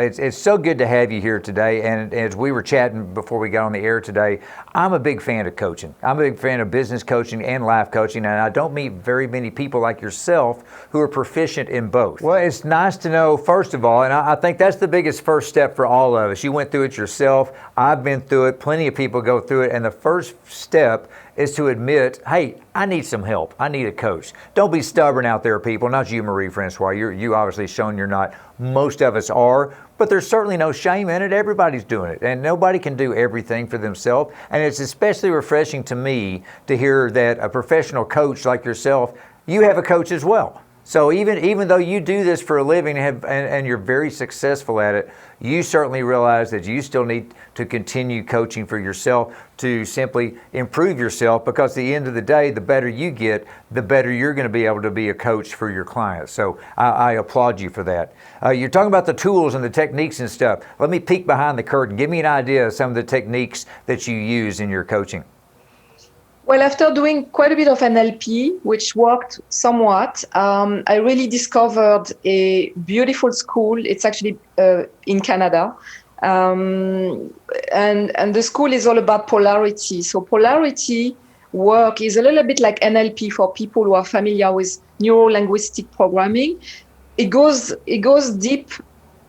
it's so good to have you here today. And as we were chatting before we got on the air today, I'm a big fan of coaching. I'm a big fan of business coaching and life coaching, and I don't meet very many people like yourself who are proficient in both. Well, it's nice to know, first of all, and I think that's the biggest first step for all of us. You went through it yourself. I've been through it. Plenty of people go through it. And the first step is to admit, hey, I need some help. I need a coach. Don't be stubborn out there, people. Not you, Marie-Françoise. You obviously shown you're not. Most of us are, but there's certainly no shame in it. Everybody's doing it, and nobody can do everything for themselves. And it's especially refreshing to me to hear that a professional coach like yourself, you have a coach as well. So even though you do this for a living and you're very successful at it, you certainly realize that you still need to continue coaching for yourself to simply improve yourself, because at the end of the day, the better you get, the better you're going to be able to be a coach for your clients. So I applaud you for that. You're talking about the tools and the techniques and stuff. Let me peek behind the curtain. Give me an idea of some of the techniques that you use in your coaching. Well, after doing quite a bit of NLP, which worked somewhat, I really discovered a beautiful school. It's actually in Canada. And the school is all about polarity. So polarity work is a little bit like NLP for people who are familiar with neuro-linguistic programming. It goes deep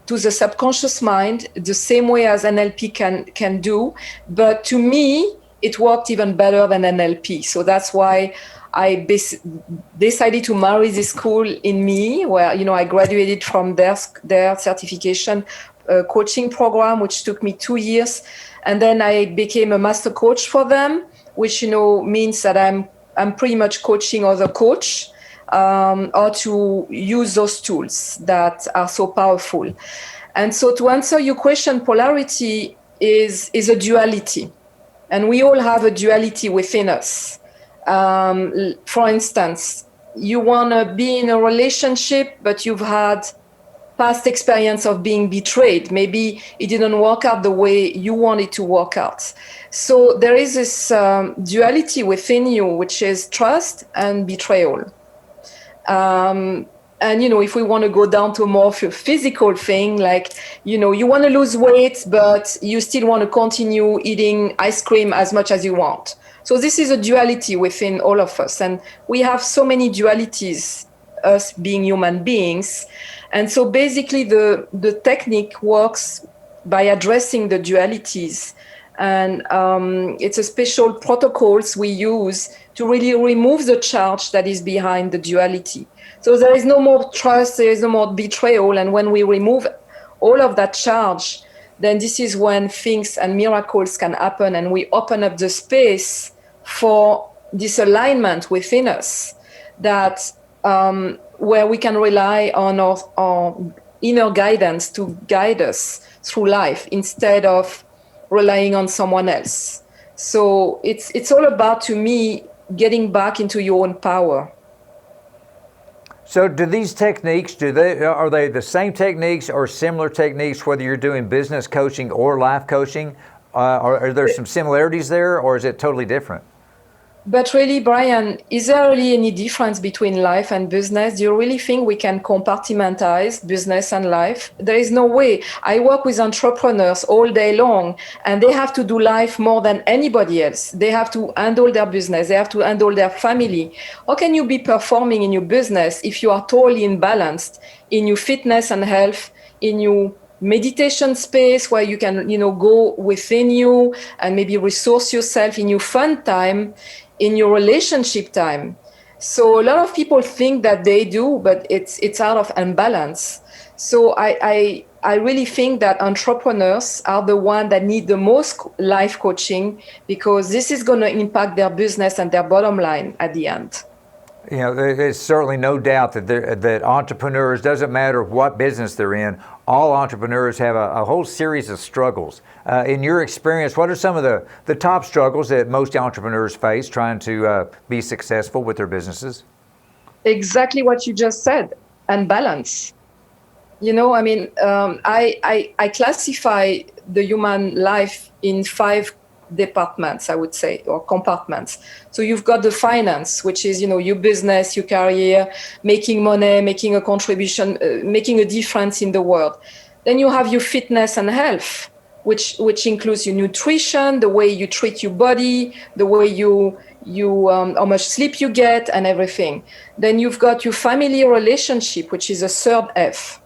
to the subconscious mind, the same way as NLP can do. But to me, it worked even better than NLP. So that's why I decided to marry this school in me, where, I graduated from their certification coaching program, which took me 2 years. And then I became a master coach for them, which, means that I'm pretty much coaching other coach or to use those tools that are so powerful. And so to answer your question, polarity is a duality. And we all have a duality within us. For instance, you want to be in a relationship, but you've had past experience of being betrayed. Maybe it didn't work out the way you want it to work out. So there is this duality within you, which is trust and betrayal. And, if we want to go down to a more physical thing, like, you want to lose weight, but you still want to continue eating ice cream as much as you want. So this is a duality within all of us. And we have so many dualities, us being human beings. And so basically the technique works by addressing the dualities. And it's a special protocols we use to really remove the charge that is behind the duality. So there is no more trust, there is no more betrayal. And when we remove all of that charge, then this is when things and miracles can happen, and we open up the space for this alignment within us, that where we can rely on our inner guidance to guide us through life instead of relying on someone else. So it's all about, to me, getting back into your own power. So do these techniques, are they the same techniques or similar techniques, whether you're doing business coaching or life coaching? Are there some similarities there, or is it totally different? But really, Brian, is there really any difference between life and business? Do you really think we can compartmentalize business and life? There is no way. I work with entrepreneurs all day long, and they have to do life more than anybody else. They have to handle their business. They have to handle their family. How can you be performing in your business if you are totally imbalanced in your fitness and health, in your meditation space where you can, go within you and maybe resource yourself, in your fun time, in your relationship time? So a lot of people think that they do, but it's out of imbalance. So I really think that entrepreneurs are the ones that need the most life coaching, because this is going to impact their business and their bottom line at the end. There's certainly no doubt that entrepreneurs, doesn't matter what business they're in, all entrepreneurs have a whole series of struggles. In your experience, what are some of the top struggles that most entrepreneurs face trying to be successful with their businesses? Exactly what you just said, and balance. I classify the human life in 5 departments, I would say, or compartments. So you've got the finance, which is, your business, your career, making money, making a contribution, making a difference in the world. Then you have your fitness and health, which includes your nutrition, the way you treat your body, the way you how much sleep you get, and everything. Then you've got your family relationship, which is a third F.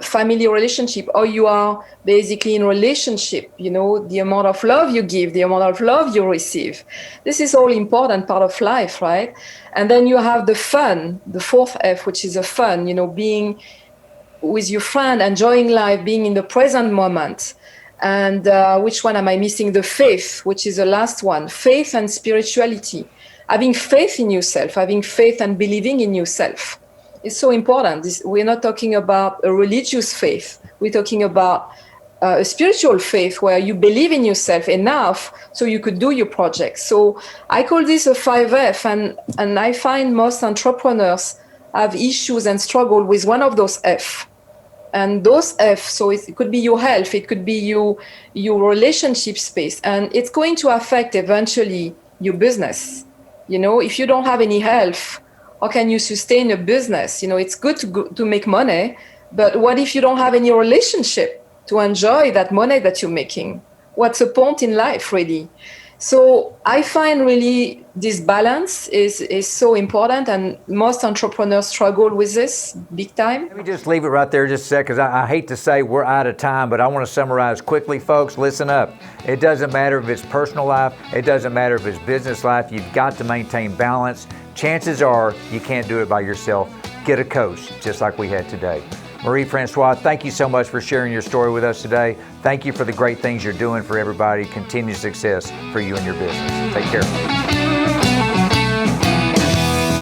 Family relationship, or you are basically in relationship, the amount of love you give, the amount of love you receive. This is all important part of life, right? And then you have the fun, the fourth F, which is a fun, being with your friend, enjoying life, being in the present moment. And which one am I missing? The faith, which is the last one. Faith and spirituality. Having faith in yourself, having faith and believing in yourself. It's so important. We're not talking about a religious faith. We're talking about a spiritual faith where you believe in yourself enough so you could do your project. So I call this a 5F, and I find most entrepreneurs have issues and struggle with one of those F. And those F, so it could be your health, it could be your relationship space, and it's going to affect eventually your business. If you don't have any health, how can you sustain a business? It's good to make money, but what if you don't have any relationship to enjoy that money that you're making? What's the point in life, really? So I find really this balance is so important, and most entrepreneurs struggle with this big time. Let me just leave it right there just a sec, because I hate to say we're out of time, but I want to summarize quickly. Folks, listen up. It doesn't matter if it's personal life. It doesn't matter if it's business life. You've got to maintain balance. Chances are you can't do it by yourself. Get a coach, just like we had today. Marie-Françoise, thank you so much for sharing your story with us today. Thank you for the great things you're doing for everybody. Continued success for you and your business. Take care.